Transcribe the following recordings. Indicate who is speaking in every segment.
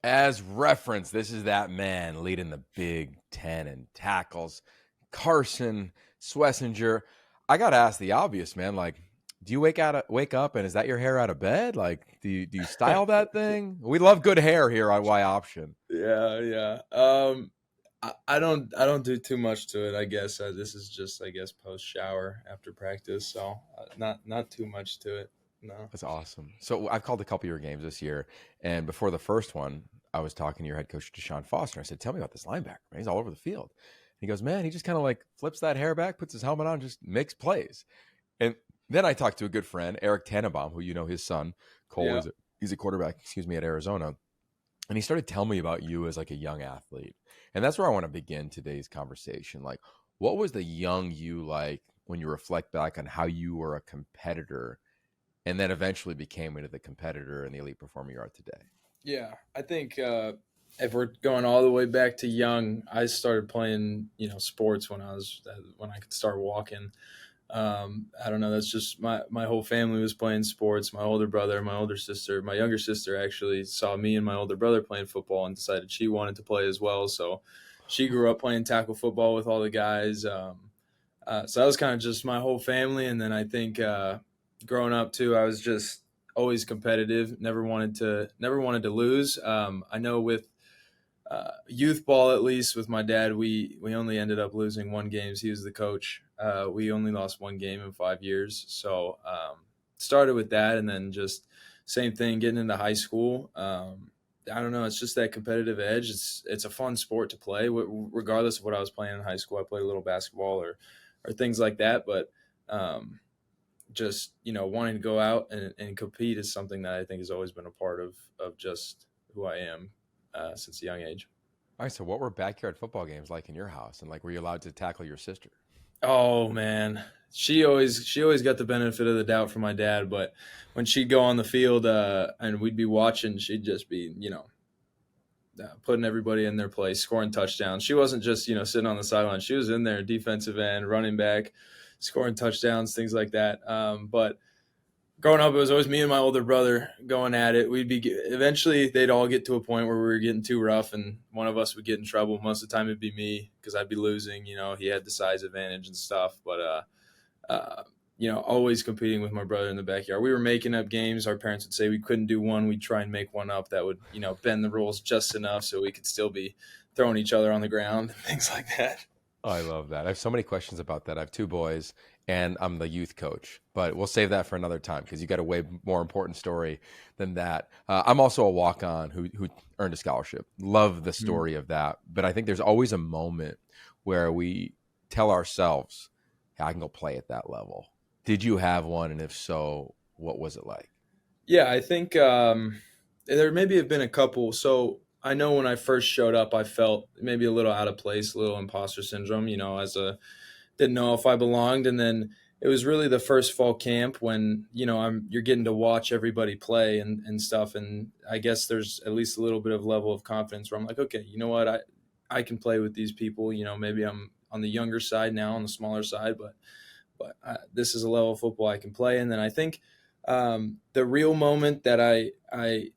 Speaker 1: As reference, this is that man leading the Big Ten in tackles, Carson Schwesinger. I got to ask the obvious, man. Like, do you wake up and is that your hair out of bed? Like, do you style that thing? We love good hair here on Y Option.
Speaker 2: Yeah, yeah. I don't do too much to it. I guess this is just post shower after practice, so not too much to it. No.
Speaker 1: That's awesome. So I've called a couple of your games this year, and before the first one, I was talking to your head coach DeShaun Foster. I said, "Tell me about this linebacker, man. He's all over the field." He goes, "Man, he just kind of like flips that hair back, puts his helmet on, just makes plays." And then I talked to a good friend, Eric Tannenbaum, who his son Cole
Speaker 2: Yeah.
Speaker 1: is. He's a quarterback, at Arizona, and he started telling me about you as like a young athlete, and that's where I want to begin today's conversation. Like, what was the young you like when you reflect back on how you were a competitor? And then eventually became into the competitor and the elite performer you are today.
Speaker 2: Yeah, I think if we're going all the way back to young, I started playing sports when I could start walking. I don't know. That's just my whole family was playing sports. My older brother, my older sister, my younger sister actually saw me and my older brother playing football and decided she wanted to play as well. So she grew up playing tackle football with all the guys. So that was kind of just my whole family. And then I think growing up too, I was just always competitive. Never wanted to lose. I know with youth ball, at least with my dad, we only ended up losing one game. He was the coach. We only lost one game in 5 years. So started with that, and then just same thing getting into high school. I don't know. It's just that competitive edge. It's a fun sport to play, regardless of what I was playing in high school. I played a little basketball or things like that, but just wanting to go out and compete is something that I think has always been a part of just who I am since a young age.
Speaker 1: All right. So what were backyard football games like in your house? And like, were you allowed to tackle your sister?
Speaker 2: Oh man, she always got the benefit of the doubt from my dad, but when she'd go on the field and we'd be watching, she'd just be putting everybody in their place, scoring touchdowns. She wasn't just sitting on the sideline; she was in there, defensive end, running back, scoring touchdowns, things like that. But growing up, it was always me and my older brother going at it. Eventually they'd all get to a point where we were getting too rough, and one of us would get in trouble. Most of the time, it'd be me because I'd be losing. He had the size advantage and stuff, but always competing with my brother in the backyard. We were making up games. Our parents would say we couldn't do one. We'd try and make one up that would bend the rules just enough so we could still be throwing each other on the ground, things like that.
Speaker 1: Oh, I love that. I have so many questions about that. I have two boys and I'm the youth coach, but we'll save that for another time because you got a way more important story than that. I'm also a walk-on who earned a scholarship. Love the
Speaker 2: Mhm.
Speaker 1: story of that. But I think there's always a moment where we tell ourselves, hey, I can go play at that level. Did you have one? And if so, what was it like?
Speaker 2: Yeah, I think there maybe have been a couple. So I know when I first showed up, I felt maybe a little out of place, a little imposter syndrome. As a didn't know if I belonged, and then it was really the first fall camp when you're getting to watch everybody play and stuff, and I guess there's at least a little bit of level of confidence where I'm like, okay, you know what, I can play with these people. Maybe I'm on the younger side now, on the smaller side, but this is a level of football I can play. And then I think the real moment that I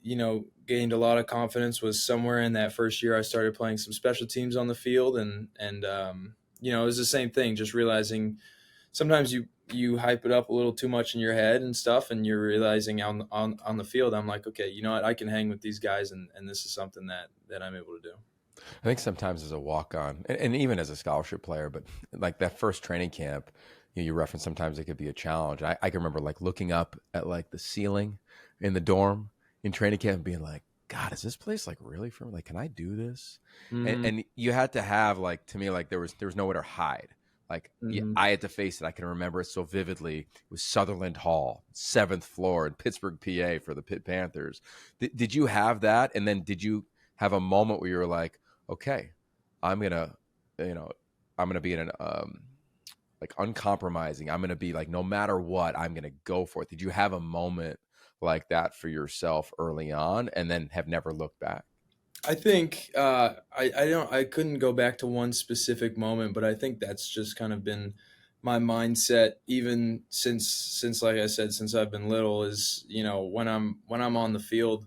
Speaker 2: gained a lot of confidence was somewhere in that first year. I started playing some special teams on the field, and it was the same thing. Just realizing sometimes you hype it up a little too much in your head and stuff, and you're realizing on the field, I'm like, okay, you know what, I can hang with these guys, and this is something that I'm able to do.
Speaker 1: I think sometimes as a walk-on, and even as a scholarship player, but like that first training camp, you reference sometimes it could be a challenge. I can remember like looking up at like the ceiling in the dorm in training camp and being like, God, is this place like really for me? Like, can I do this? And,
Speaker 2: Hmm.
Speaker 1: and you had to have like, to me, like there was nowhere to hide. Like
Speaker 2: Hmm.
Speaker 1: I had to face it. I can remember it so vividly. It was Sutherland Hall, seventh floor in Pittsburgh, PA for the Pitt Panthers. Did you have that? And then did you have a moment where you were like, okay, I'm gonna, you know, I'm gonna be in an like uncompromising. I'm gonna be like, no matter what, I'm gonna go for it. Did you have a moment like that for yourself early on, and then have never looked back?
Speaker 2: I think I couldn't go back to one specific moment, but I think that's just kind of been my mindset even since like I said, since I've been little, is when I'm on the field.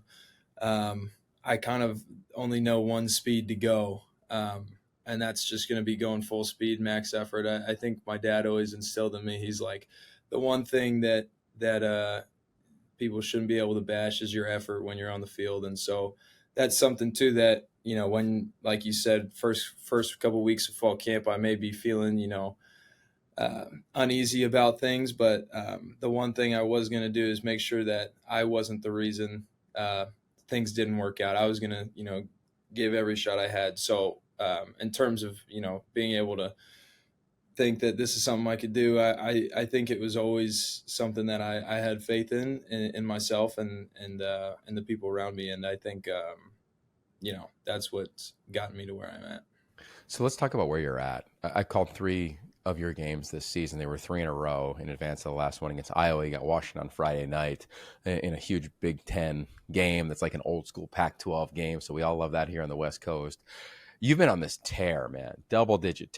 Speaker 2: I kind of only know one speed to go. And that's just going to be going full speed, max effort. I think my dad always instilled in me. He's like, the one thing that people shouldn't be able to bash is your effort when you're on the field. And so that's something too that, when, like you said, first couple of weeks of fall camp, I may be feeling, uneasy about things, but the one thing I was going to do is make sure that I wasn't the reason uh, things didn't work out. I was going to, give every shot I had. So in terms of, being able to think that this is something I could do, I think it was always something that I had faith in myself and the people around me. And I think, that's what's gotten me to where I'm at.
Speaker 1: So let's talk about where you're at. I called 3 of your games this season. They were 3 in a row in advance of the last one against Iowa. You got Washington on Friday night in a huge Big Ten game that's like an old school Pac-12 game. So we all love that here on the West Coast. You've been on this tear, man. Double-digit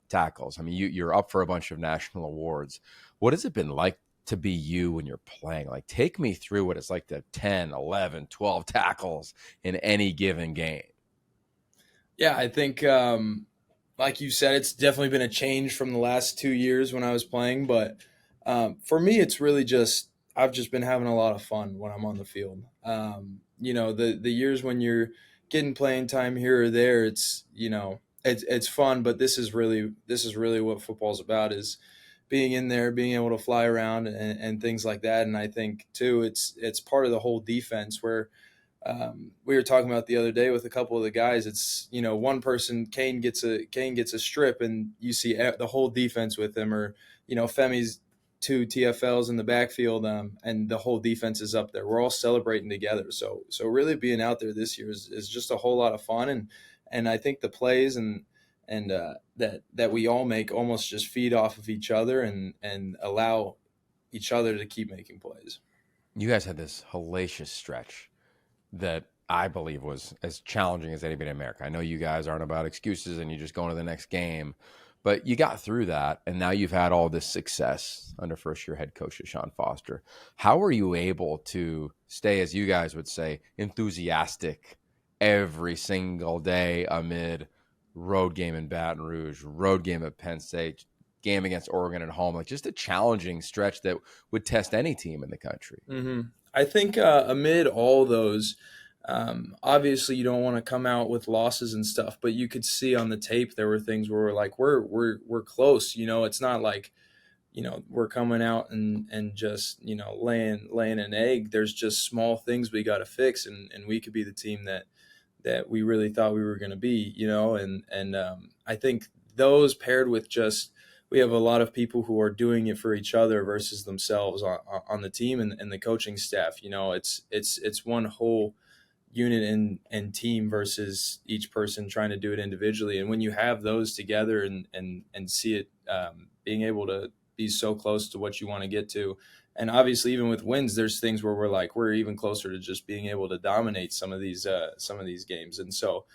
Speaker 1: tackles. I mean, you're up for a bunch of national awards. What has it been like to be you when you're playing? Like, take me through what it's like to 10, 11, 12 tackles in any given game.
Speaker 2: Yeah, I think, like you said, it's definitely been a change from the last 2 years when I was playing. But for me, it's really just I've just been having a lot of fun when I'm on the field. The years when you're getting playing time here or there, it's fun. But this is really what football's about, is being in there, being able to fly around and things like that. And I think too, it's part of the whole defense where we were talking about the other day with a couple of the guys. It's one person, Kane gets a strip, and you see the whole defense with him, or Femi's 2 TFLs in the backfield, and the whole defense is up there. We're all celebrating together. So really being out there this year is just a whole lot of fun, and I think the plays and that we all make almost just feed off of each other and allow each other to keep making plays.
Speaker 1: You guys had this hellacious stretch that I believe was as challenging as anybody in America. I know you guys aren't about excuses and you just go into the next game, but you got through that, and now you've had all this success under first-year head coach DeShaun Foster. How were you able to stay, as you guys would say, enthusiastic every single day amid road game in Baton Rouge, road game at Penn State, game against Oregon at home, like just a challenging stretch that would test any team in the country?
Speaker 2: Mm-hmm. I think amid all those, obviously you don't want to come out with losses and stuff, but you could see on the tape there were things where we're like we're close. It's not like we're coming out and just laying an egg. There's just small things we got to fix, and we could be the team that we really thought we were going to be. And I think those paired with just we have a lot of people who are doing it for each other versus themselves on the team and the coaching staff. It's one whole unit and team versus each person trying to do it individually. And when you have those together and see it being able to be so close to what you want to get to, and obviously even with wins, there's things where we're even closer to just being able to dominate some of these games. And so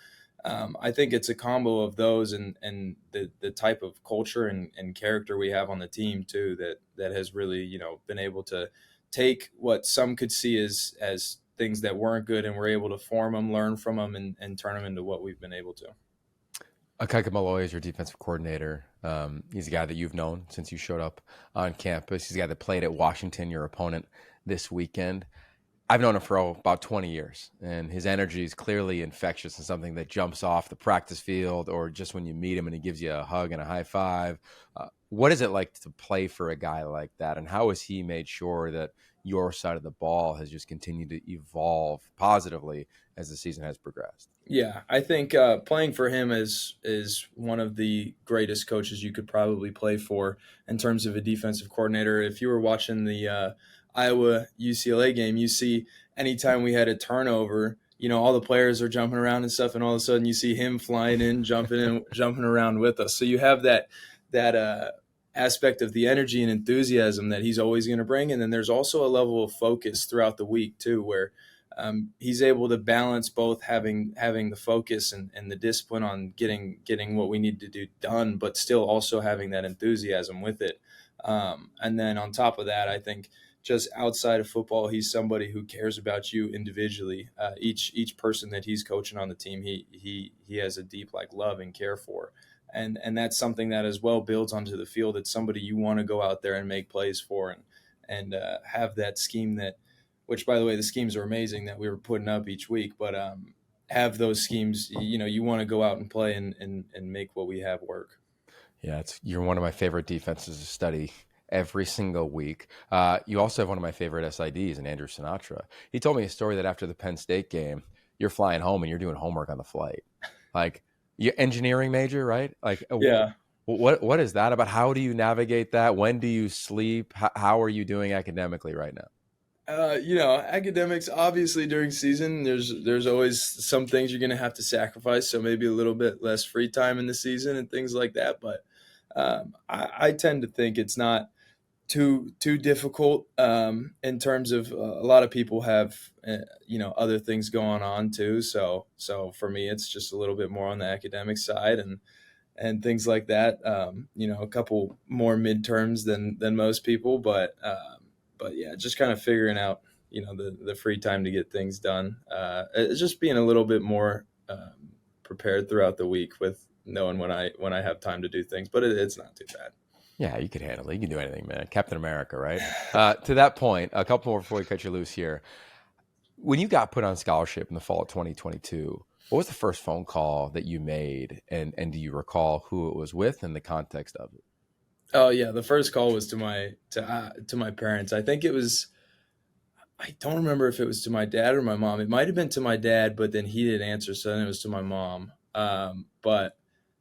Speaker 2: I think it's a combo of those and the type of culture and character we have on the team too that has really been able to take what some could see as things that weren't good, and we're able to form them, learn from them, and turn them into what we've been able to.
Speaker 1: Akaika Malloy is your defensive coordinator. He's a guy that you've known since you showed up on campus. He's a guy that played at Washington, your opponent this weekend. I've known him for about 20 years, and his energy is clearly infectious and something that jumps off the practice field or just when you meet him and he gives you a hug and a high five. What is it like to play for a guy like that, and how has he made sure that your side of the ball has just continued to evolve positively as the season has progressed?
Speaker 2: Yeah, I think playing for him is one of the greatest coaches you could probably play for in terms of a defensive coordinator. If you were watching the Iowa UCLA game, you see anytime we had a turnover, all the players are jumping around and stuff, and all of a sudden you see him flying in, jumping around with us. So you have that aspect of the energy and enthusiasm that he's always going to bring, and then there's also a level of focus throughout the week too, where he's able to balance both having the focus and the discipline on getting what we need to do done, but still also having that enthusiasm with it. And then on top of that, I think just outside of football, he's somebody who cares about you individually. Each person that he's coaching on the team, he has a deep like love and care for, and that's something that as well builds onto the field. It's somebody you want to go out there and make plays for, and have that scheme that, which by the way, the schemes are amazing that we were putting up each week, but have those schemes. You want to go out and play and make what we have work.
Speaker 1: Yeah, you're one of my favorite defenses to study every single week. You also have one of my favorite SIDs, and Andrew Sinatra. He told me a story that after the Penn State game, you're flying home and you're doing homework on the flight. Like, you engineering major, right? Like,
Speaker 2: Yeah.
Speaker 1: what is that about? How do you navigate that? When do you sleep? How are you doing academically right now?
Speaker 2: Academics, obviously during season, there's always some things you're going to have to sacrifice. So maybe a little bit less free time in the season and things like that. But I tend to think it's not too difficult in terms of a lot of people have other things going on too. So for me, it's just a little bit more on the academic side and things like that. A couple more midterms than most people, but yeah, just kind of figuring out the free time to get things done. It's just being a little bit more prepared throughout the week with knowing when I have time to do things, but it's not too bad.
Speaker 1: Yeah, you could handle it. You can do anything, man. Captain America, right? To that point, a couple more before we cut you loose here. When you got put on scholarship in the fall of 2022, what was the first phone call that you made, and do you recall who it was with and the context of it?
Speaker 2: Oh yeah, the first call was to my parents. I think it was. I don't remember if it was to my dad or my mom. It might have been to my dad, but then he didn't answer, so then it was to my mom. But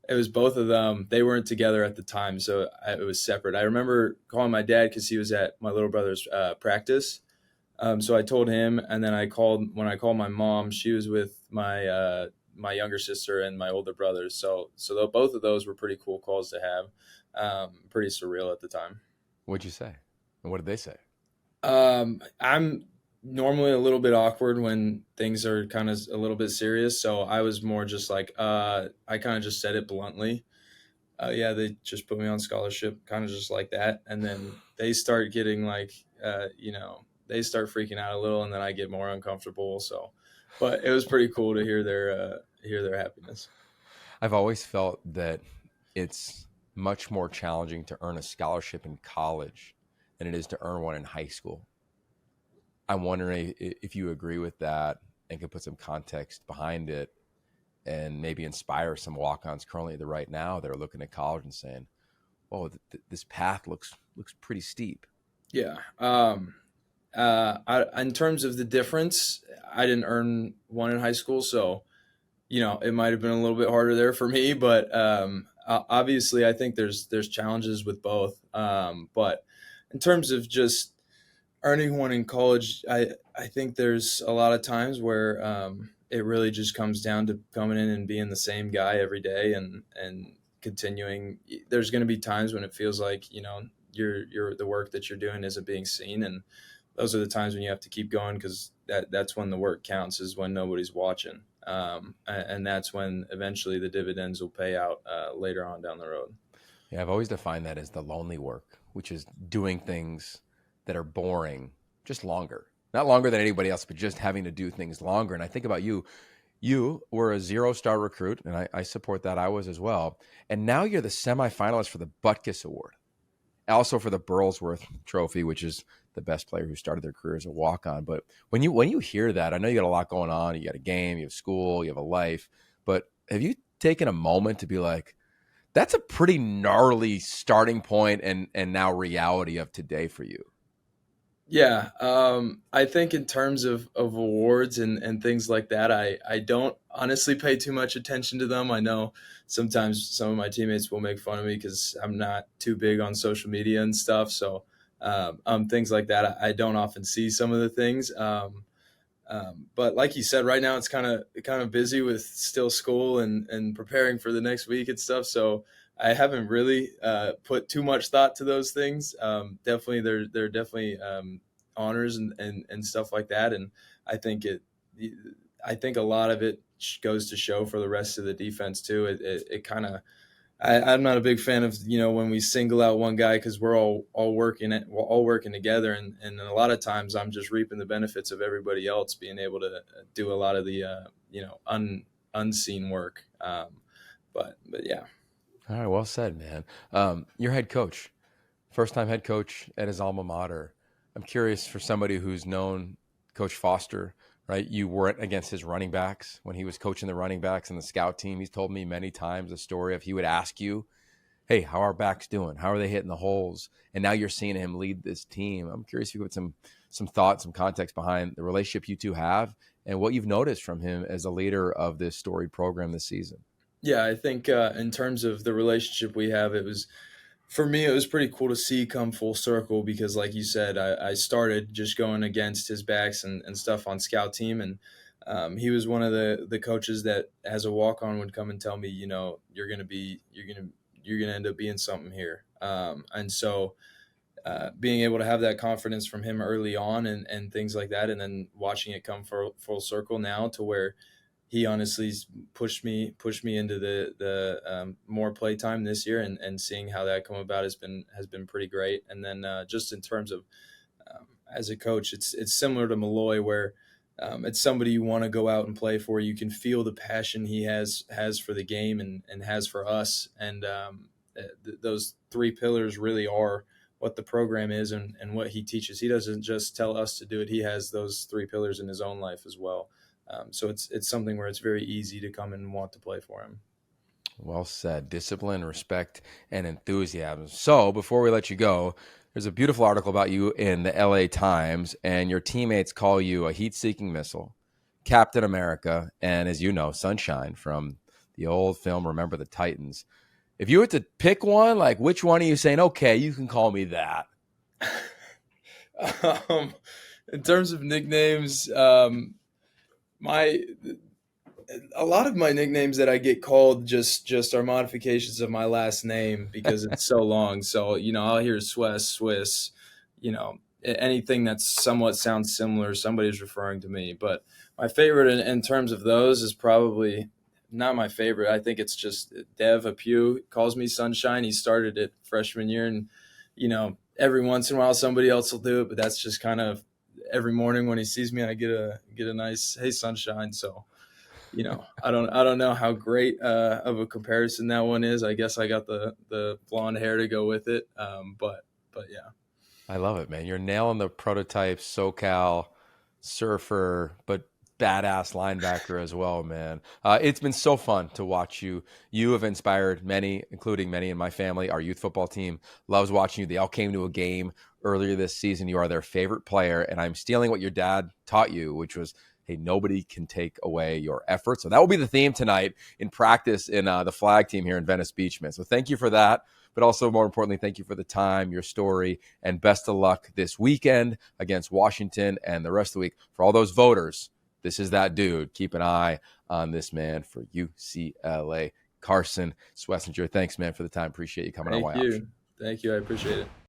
Speaker 2: it was both of them. They weren't together at the time, so it was separate. I remember calling my dad because he was at my little brother's practice. So I told him, and then when I called my mom, she was with my younger sister and my older brothers. So both of those were pretty cool calls to have. Pretty surreal at the time.
Speaker 1: What'd you say? And what did they say?
Speaker 2: I'm normally a little bit awkward when things are kind of a little bit serious, so I was more just like, I kind of just said it bluntly. Yeah, they just put me on scholarship, kind of just like that, and then they start getting like, they start freaking out a little, and then I get more uncomfortable. So, but it was pretty cool to hear their happiness.
Speaker 1: I've always felt that it's much more challenging to earn a scholarship in college than it is to earn one in high school. I'm wondering if you agree with that and could put some context behind it and maybe inspire some walk-ons currently right now that are looking at college and saying, "Oh, this path looks pretty steep."
Speaker 2: Yeah. In terms of the difference, I didn't earn one in high school, so it might have been a little bit harder there for me. But obviously, I think there's challenges with both. But in terms of just earning one in college, I think there's a lot of times where it really just comes down to coming in and being the same guy every day and continuing. There's going to be times when it feels like you're the work that you're doing isn't being seen, and those are the times when you have to keep going because that's when the work counts, is when nobody's watching, and that's when eventually the dividends will pay out later on down the road.
Speaker 1: Yeah, I've always defined that as the lonely work, which is doing things that are boring, just longer. Not longer than anybody else, but just having to do things longer. And I think about you. You were a 0-star recruit, and I support that. I was as well. And now you're the semifinalist for the Butkus Award, also for the Burlsworth Trophy, which is the best player who started their career as a walk-on. But when you hear that, I know you got a lot going on. You got a game, you have school, you have a life. But have you taken a moment to be like, that's a pretty gnarly starting point and now reality of today for you?
Speaker 2: Yeah, I think in terms of awards and things like that, I don't honestly pay too much attention to them. I know sometimes some of my teammates will make fun of me because I'm not too big on social media and stuff. So things like that, I don't often see some of the things. But like you said, right now it's kind of busy with still school and preparing for the next week and stuff. So I haven't really put too much thought to those things. Definitely, they're definitely honors and stuff like that. And I think I think a lot of it goes to show for the rest of the defense too. It kind of I'm not a big fan of when we single out one guy because we're all working together, and a lot of times I'm just reaping the benefits of everybody else being able to do a lot of the unseen work. But yeah.
Speaker 1: All right, well said, man. Your head coach, first time head coach at his alma mater. I'm curious for somebody who's known Coach Foster, right? You weren't against his running backs when he was coaching the running backs and the scout team. He's told me many times a story of he would ask you, hey, how are backs doing? How are they hitting the holes? And now you're seeing him lead this team. I'm curious if you put some thought, some context behind the relationship you two have and what you've noticed from him as a leader of this storied program this season.
Speaker 2: Yeah, I think in terms of the relationship we have, for me, it was pretty cool to see come full circle because, like you said, I started just going against his backs and stuff on scout team. And he was one of the coaches that, as a walk on, would come and tell me, you're gonna end up being something here. And so being able to have that confidence from him early on and things like that, and then watching it come full circle now to where he honestly pushed me into the more playtime this year, and seeing how that come about has been pretty great. And then just in terms of as a coach, it's similar to Malloy where it's somebody you want to go out and play for. You can feel the passion he has for the game and has for us, and those three pillars really are what the program is and what he teaches. He doesn't just tell us to do it; he has those three pillars in his own life as well. So it's something where it's very easy to come and want to play for him.
Speaker 1: Well said. Discipline, respect, and enthusiasm. So before we let you go, there's a beautiful article about you in the LA Times, and your teammates call you a heat-seeking missile, Captain America, and as you know, Sunshine from the old film Remember the Titans. If you were to pick one, like which one are you saying, okay, you can call me that?
Speaker 2: um, in terms of nicknames, my a lot of my nicknames that I get called just are modifications of my last name because it's so long. So I'll hear Swiss, anything that somewhat sounds similar, somebody's referring to me. But my favorite in terms of those is probably not my favorite. I think it's just Dev Apu calls me Sunshine. He started it freshman year, and every once in a while somebody else will do it, but that's just kind of every morning when he sees me, I get a nice "Hey Sunshine." So I don't know how great of a comparison that one is. I guess I got the blonde hair to go with it. But yeah.
Speaker 1: I love it, man. You're nailing the prototype SoCal surfer, but badass linebacker as well, man. It's been so fun to watch you. You have inspired many, including many in my family. Our youth football team loves watching you. They all came to a game earlier this season. You are their favorite player, and I'm stealing what your dad taught you, which was, hey, nobody can take away your effort. So that will be the theme tonight in practice in the flag team here in Venice Beach, man. So thank you for that. But also, more importantly, thank you for the time, your story, and best of luck this weekend against Washington and the rest of the week. For all those voters, this is that dude. Keep an eye on this man for UCLA. Carson Schwesinger, thanks, man, for the time. Appreciate you coming on.
Speaker 2: Thank you. I appreciate it.